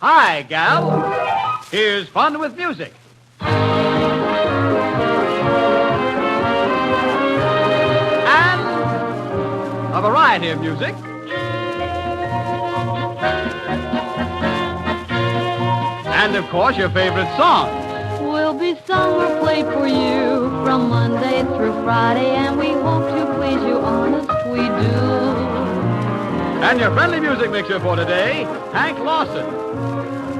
Hi, gal. Here's fun with music. And a variety of music. And, of course, your favorite songs. Will be sung or played for you from Monday through Friday, and we hope to please you, honest we do. And your friendly music mixer for today, Hank Lawson.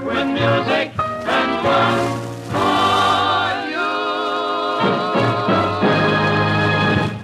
With music and fun for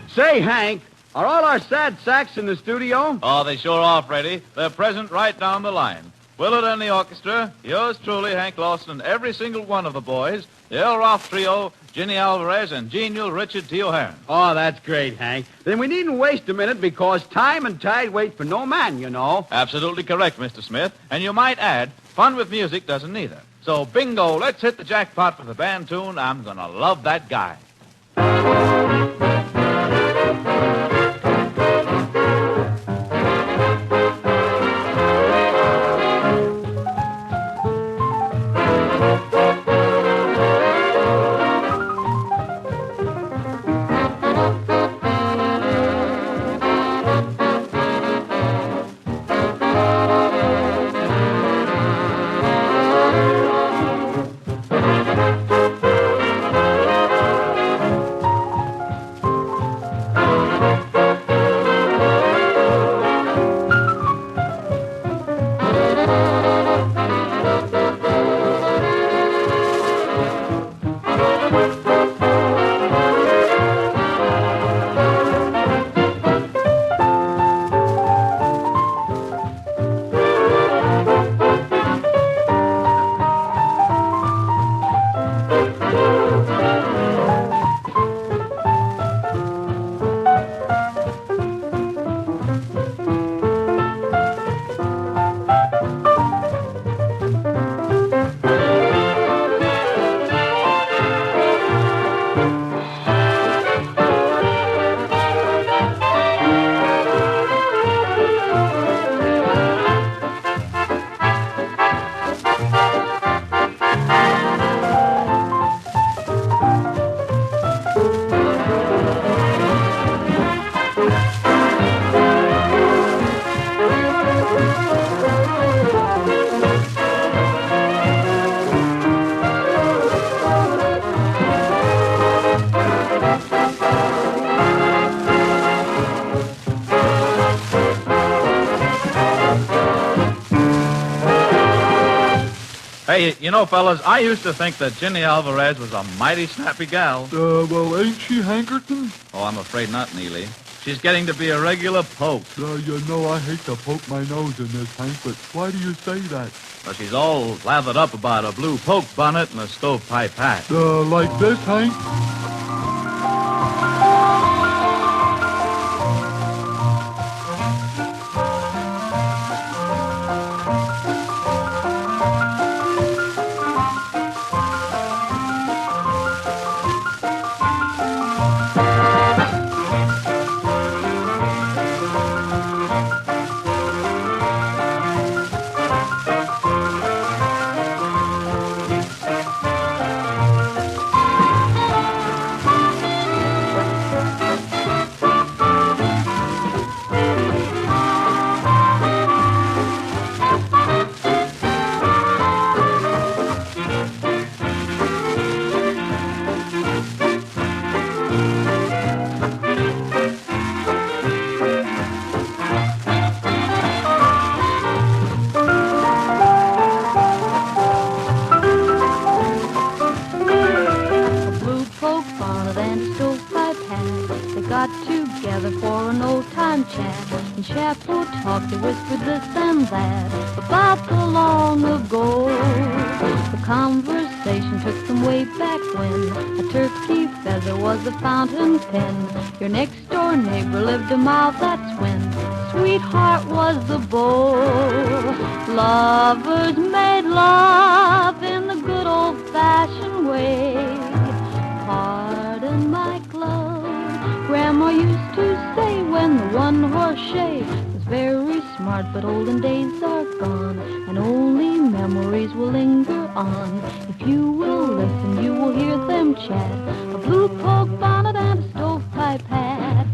you. Say, Hank, are all our sad sacks in the studio? Oh, they sure are, Freddie. They're present right down the line. Willard and the orchestra, yours truly, Hank Lawson, and every single one of the boys, the El Roth Trio, Ginny Alvarez, and genial Richard T. O'Haron. Oh, that's great, Hank. Then we needn't waste a minute because time and tide wait for no man, you know. Absolutely correct, Mr. Smith. And you might add, fun with music doesn't either. So, bingo, let's hit the jackpot for the band tune, I'm Gonna Love That Guy. Hey, you know, fellas, I used to think that Ginny Alvarez was a mighty snappy gal. Well, ain't she, Hankerton? Oh, I'm afraid not, Neely. She's getting to be a regular poke. You know I hate to poke my nose in this, Hank, but why do you say that? Well, she's all lathered up about a blue poke bonnet and a stovepipe hat. Like this, Hank? Together for an old-time chat. In chapel talk, they whispered this and that about the long ago. The conversation took them way back when a turkey feather was a fountain pen. Your next-door neighbor lived a mile, that's when sweetheart was the beau. Lovers made love in the good old-fashioned way. Pardon my glove, Grandma used to say when the one-horse shay was very smart, but olden days are gone, and only memories on. If you will listen, you will hear them chat. A blue poke bonnet and a stovepipe hat.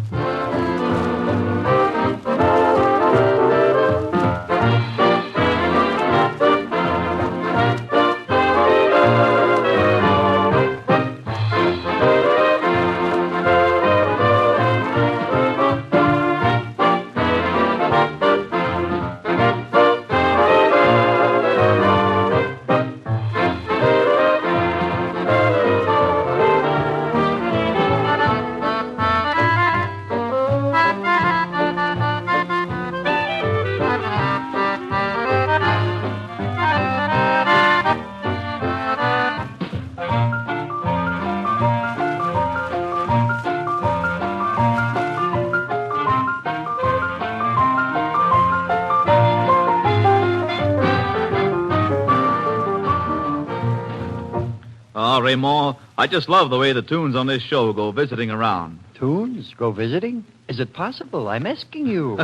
Oh, Raymond, I just love the way the tunes on this show go visiting around. Tunes? Go visiting? Is it possible? I'm asking you.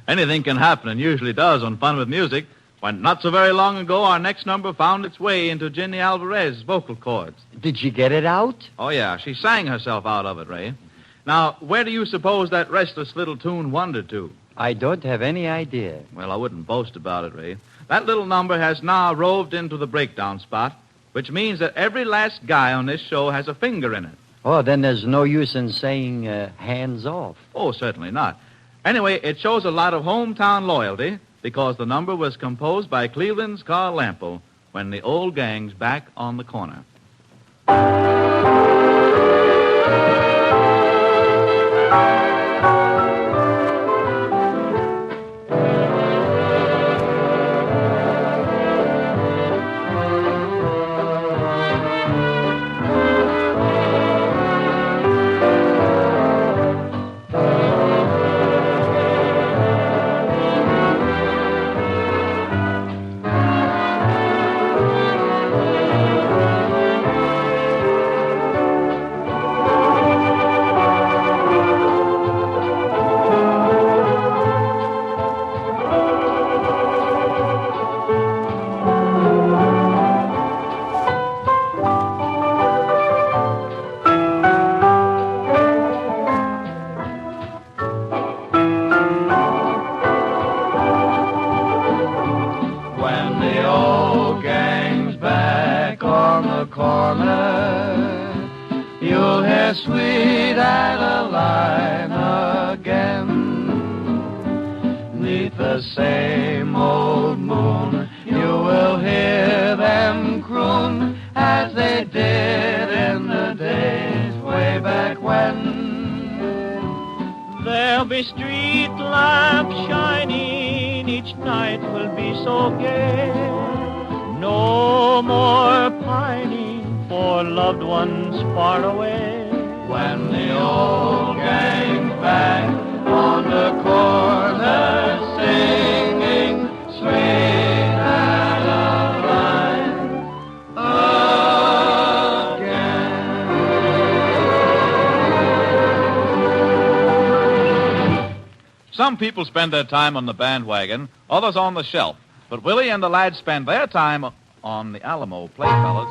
Anything can happen, and usually does on Fun with Music. When not so very long ago, our next number found its way into Ginny Alvarez's vocal cords. Did she get it out? Oh, yeah, she sang herself out of it, Ray. Now, where do you suppose that restless little tune wandered to? I don't have any idea. Well, I wouldn't boast about it, Ray. That little number has now roved into the breakdown spot, which means that every last guy on this show has a finger in it. Oh, then there's no use in saying hands off. Oh, certainly not. Anyway, it shows a lot of hometown loyalty because the number was composed by Cleveland's Carl Lampo when the old gang's back on the corner. Sweet Adeline again. Neath the same old moon, you will hear them croon as they did in the days way back when. There'll be street lamps shining, each night will be so gay. No more pining for loved ones far away. When the old gang's back on the corner singing Sweet Adeline again. Some people spend their time on the bandwagon, others on the shelf. But Willie and the lads spend their time on the Alamo Playfellas.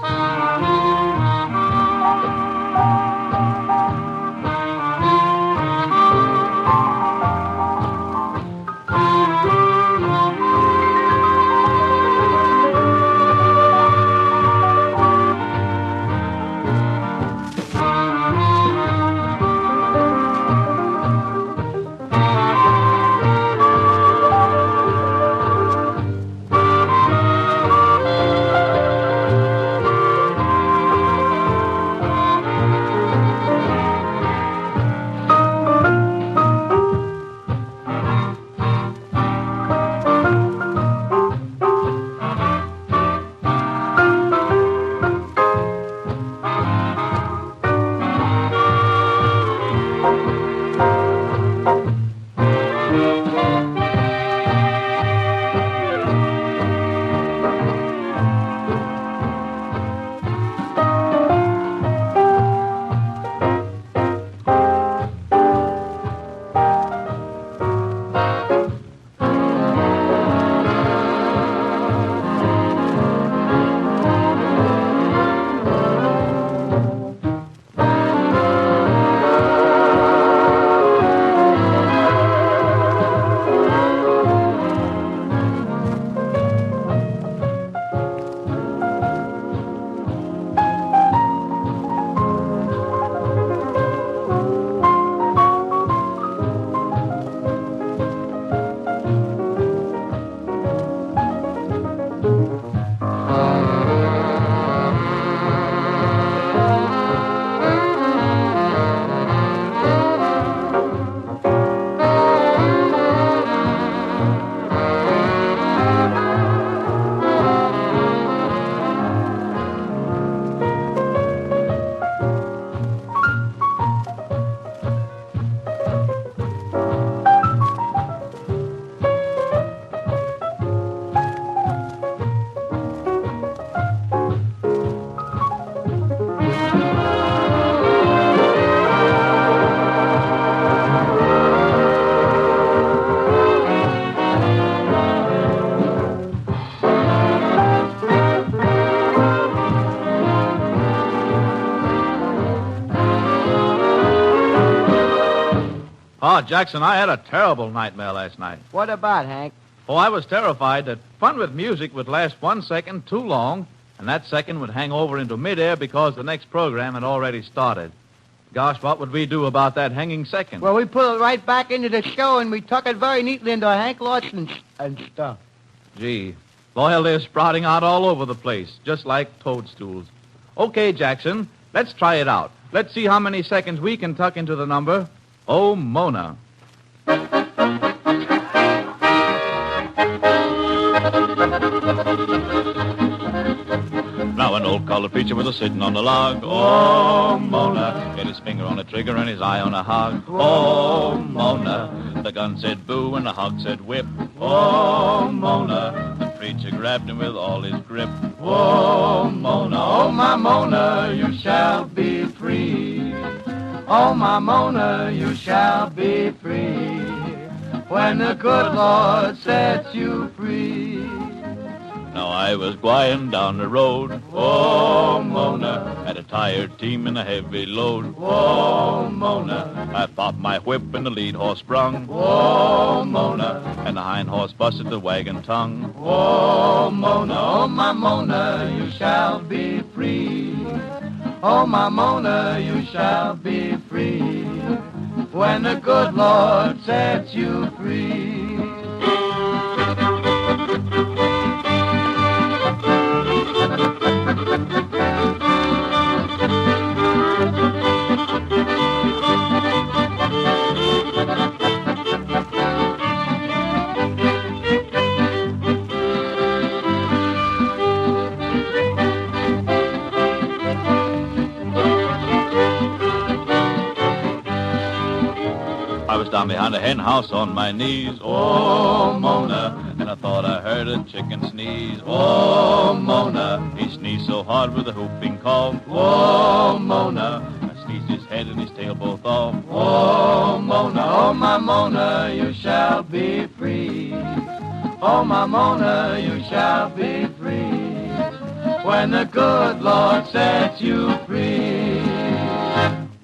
Oh, Jackson, I had a terrible nightmare last night. What about, Hank? Oh, I was terrified that fun with music would last 1 second too long, and that second would hang over into midair because the next program had already started. Gosh, what would we do about that hanging second? Well, we put it right back into the show, and we tuck it very neatly into Hank Lawson and stuff. Gee, well, they're sprouting out all over the place, just like toadstools. Okay, Jackson, let's try it out. Let's see how many seconds we can tuck into the number. Oh, Mona. Now an old colored preacher was a-sitting on the log. Oh, Mona. Had his finger on the trigger and his eye on a hog. Oh, Mona. The gun said boo and the hog said whip. Oh, Mona. The preacher grabbed him with all his grip. Oh, Mona. Oh, my Mona, you shall be free. Oh, my Mona, you shall be free. When the good Lord sets you free. Now I was going down the road, oh, Mona, had a tired team and a heavy load, oh, Mona. I popped my whip and the lead horse sprung, oh, Mona, and the hind horse busted the wagon tongue, oh, Mona, oh, my Mona, you shall be free. Oh, my Mona, you shall be free. When the good Lord sets you free. Down behind a hen house on my knees, oh, Mona, and I thought I heard a chicken sneeze, oh, Mona, he sneezed so hard with a whooping cough, oh, Mona, I sneezed his head and his tail both off, oh, Mona, oh, my Mona, you shall be free, oh, my Mona, you shall be free, when the good Lord sets you free.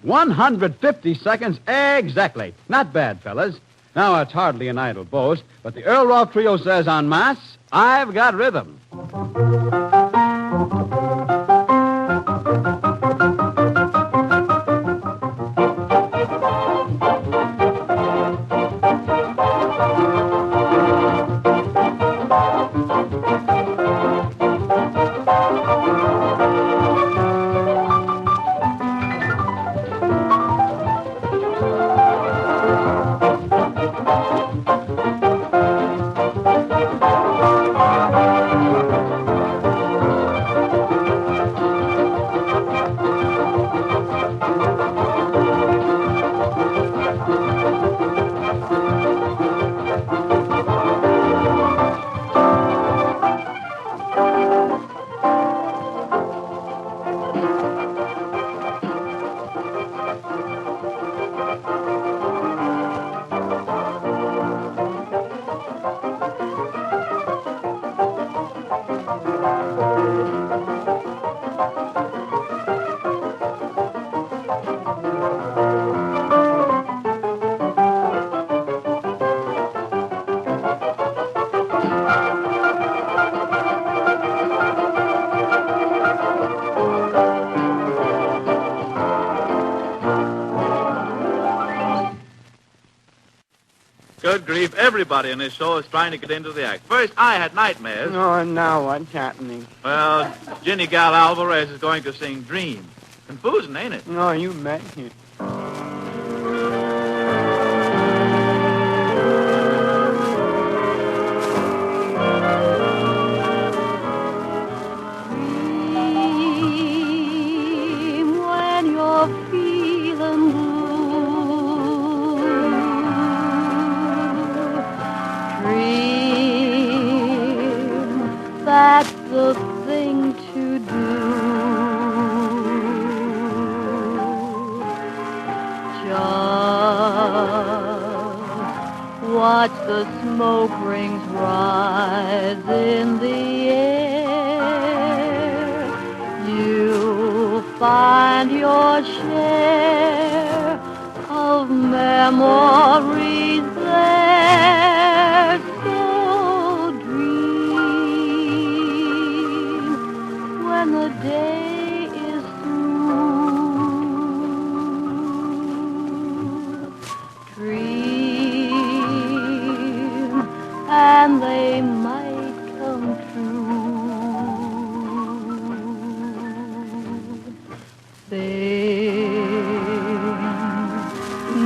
150 seconds exactly. Not bad, fellas. Now, it's hardly an idle boast, but the Earl Rock Trio says en masse, I've got rhythm. Good grief, everybody in this show is trying to get into the act. First, I had nightmares. Oh, and now what's happening? Well, Ginny Gal Alvarez is going to sing Dream. Confusing, ain't it? No, you make it. Dream when you're feeling blue. Dream, that's the thing to do. Just watch the smoke rings rise in the air. You'll find your share of memories there so dream when the day is through. Dream and they might come true. Things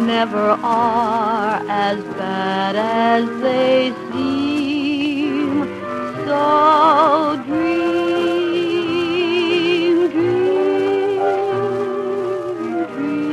never are as bad as they seem. So dream, dream, dream.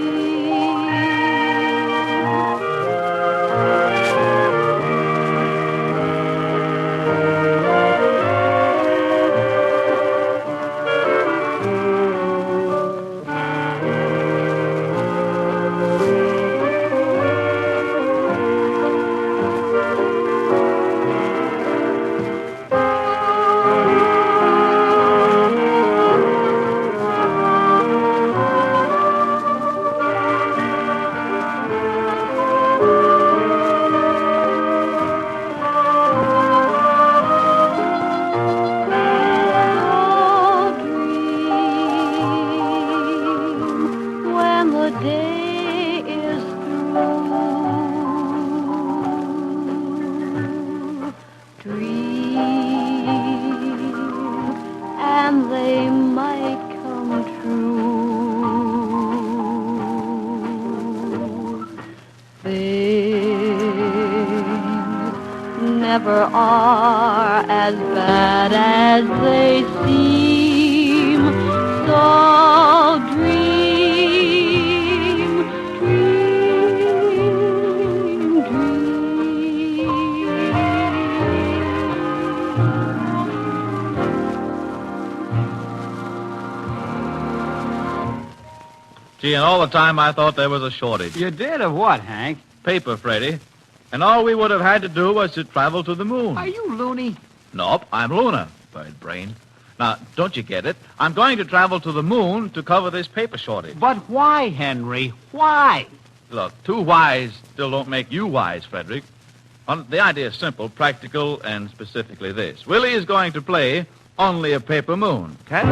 Never are as bad as they seem. So dream, dream, dream. Gee, and all the time I thought there was a shortage. You did of what, Hank? Paper, Freddy. And all we would have had to do was to travel to the moon. Are you loony? Nope, I'm Luna, bird brain. Now, don't you get it? I'm going to travel to the moon to cover this paper shortage. But why, Henry? Why? Look, two whys still don't make you wise, Frederick. The idea is simple, practical, and specifically this. Willie is going to play Only a Paper Moon. Catch?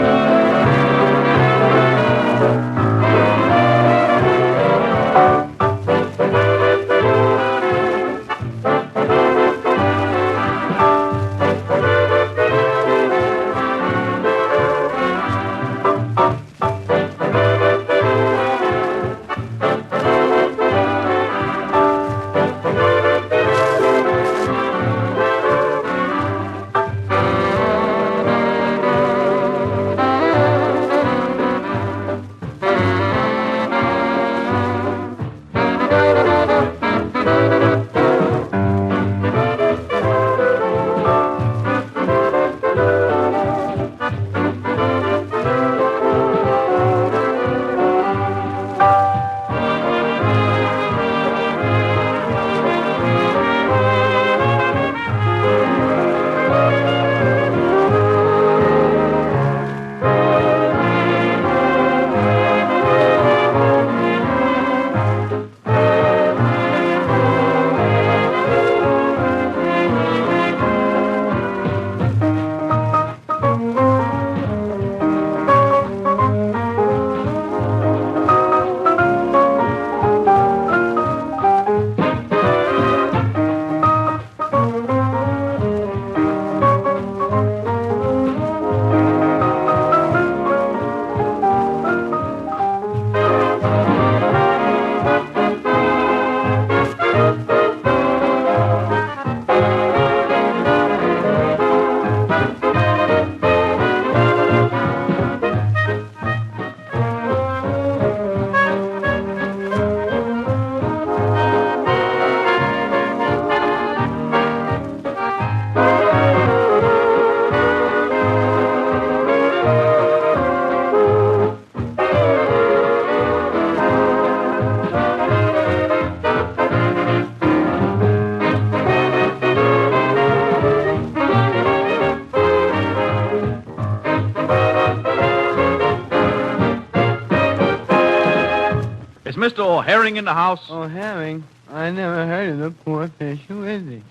Mr. O'Herring in the house? Oh, Herring? I never heard of the poor fish. Who is he?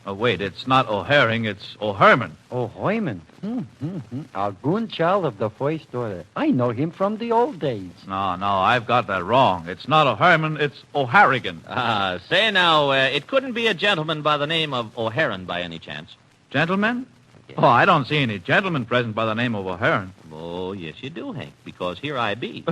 Oh, wait, it's not O'Herring, it's O'Herman. Oh, Hoyman. Our goon child of the first order. I know him from the old days. No, I've got that wrong. It's not O'Herman, it's O'Harrigan. Say now, it couldn't be a gentleman by the name of O'Heron by any chance. Gentlemen? Oh, I don't see any gentlemen present by the name of O'Heron. Oh, yes, you do, Hank, because here I be.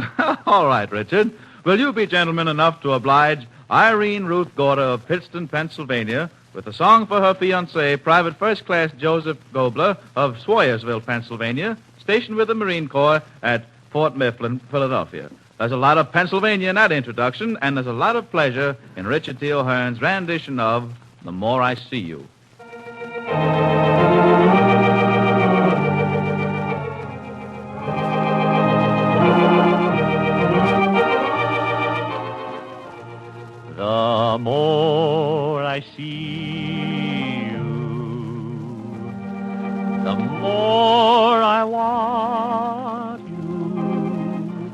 All right, Richard. Will you be gentleman enough to oblige Irene Ruth Gorder of Pittston, Pennsylvania, with a song for her fiancé, Private First Class Joseph Gobler of Swoyersville, Pennsylvania, stationed with the Marine Corps at Fort Mifflin, Philadelphia. There's a lot of Pennsylvania in that introduction, and there's a lot of pleasure in Richard T. O'Hearn's rendition of The More I See You. The more I see you, the more I want you.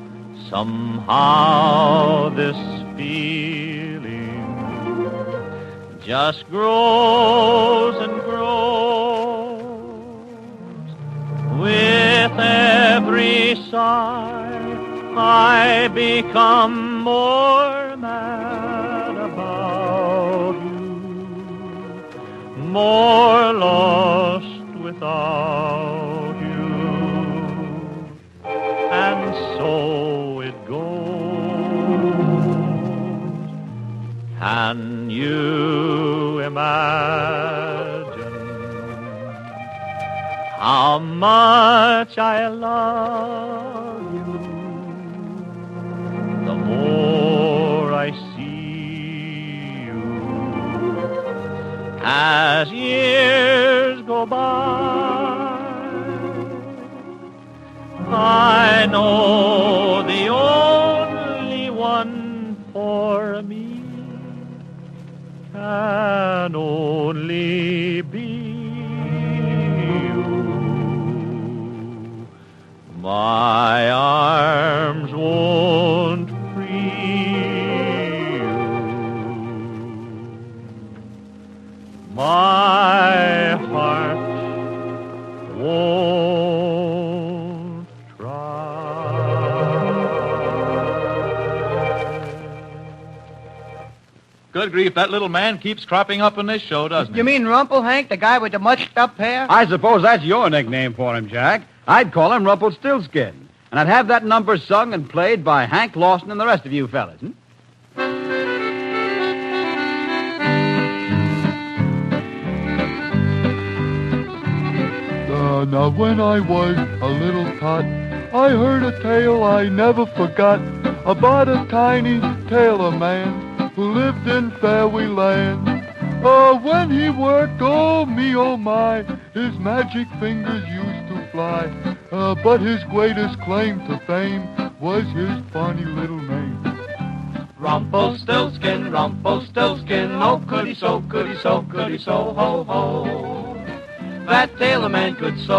Somehow this feeling just grows and grows. With every sigh, I become more mad about you, more lost without you. And so it goes. Can you imagine how much I love you? The more I see you, as years go by, I know the only one for me can only be you. My arms won't free you. My heart won't try. Good grief, that little man keeps cropping up in this show, doesn't he? You mean Rumple, Hank, the guy with the muched-up hair? I suppose that's your nickname for him, Jack. I'd call him Rumpelstiltskin. And I'd have that number sung and played by Hank Lawson and the rest of you fellas. Now when I was a little tot, I heard a tale I never forgot about a tiny tailor man who lived in Fairyland. When he worked, oh me, oh my, his magic fingers used to fly. But his greatest claim to fame was his funny little name. Rumpelstiltskin, Rumpelstiltskin, oh goody so, goody so, goody so, ho ho. That tailor man could sew.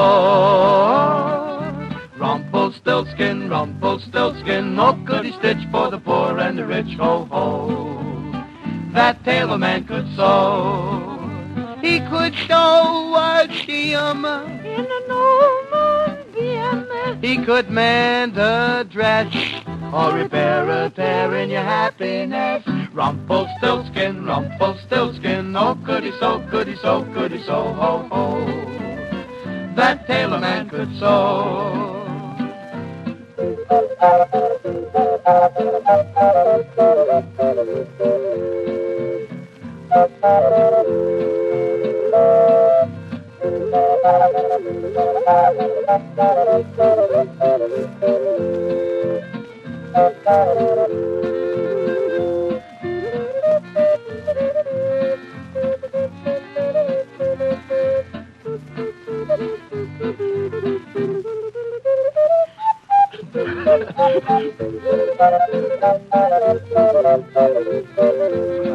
Rumpelstiltskin, Rumpelstiltskin, oh goody stitch for the poor and the rich, ho ho. That tailor man could sew. He could sew a diem in an old diem. He could mend a dress or repair a tear in your happiness. Rumpelstiltskin, Rumpelstiltskin, oh goody so, goody so, goody so, ho ho. That tailor man could sew.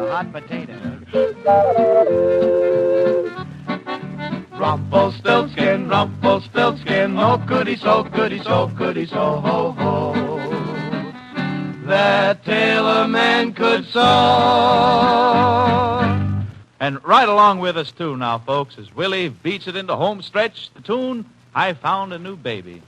Hot potato. Rumpelstiltskin, Rumpelstiltskin, oh goody so, goody so, goody so, ho ho. that tailor man could sew. And right along with us, too, now, folks, as Willie beats it into home stretch, the tune, I Found a New Baby.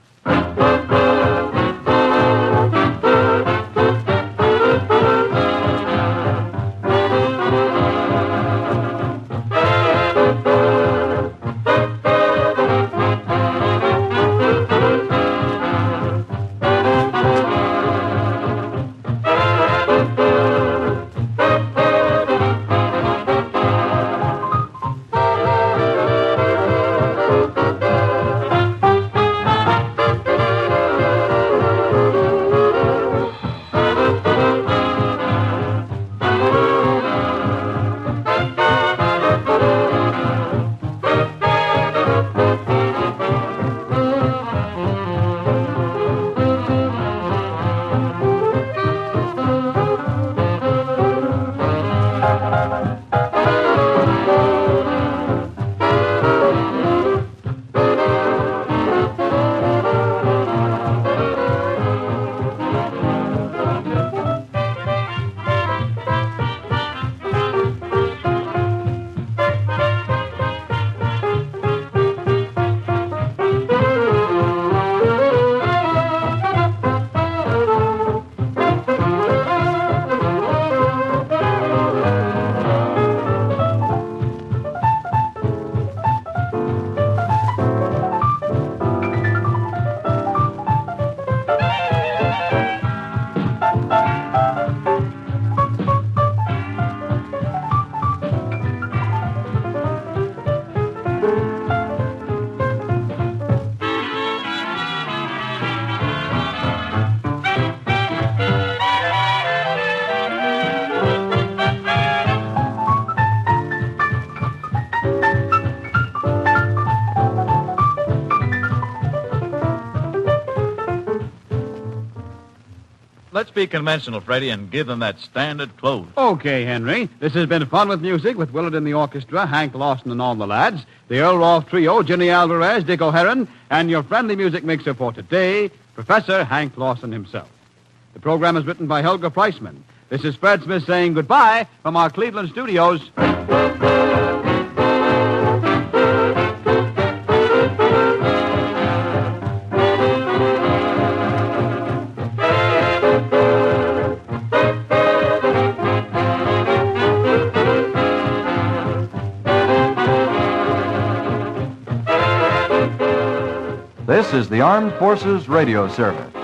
Let's be conventional, Freddie, and give them that standard close. Okay, Henry. This has been Fun with Music with Willard in the orchestra, Hank Lawson and all the lads, the Earl Rolfe Trio, Ginny Alvarez, Dick O'Heron, and your friendly music mixer for today, Professor Hank Lawson himself. The program is written by Helga Preisman. This is Fred Smith saying goodbye from our Cleveland studios. This is the Armed Forces Radio Service.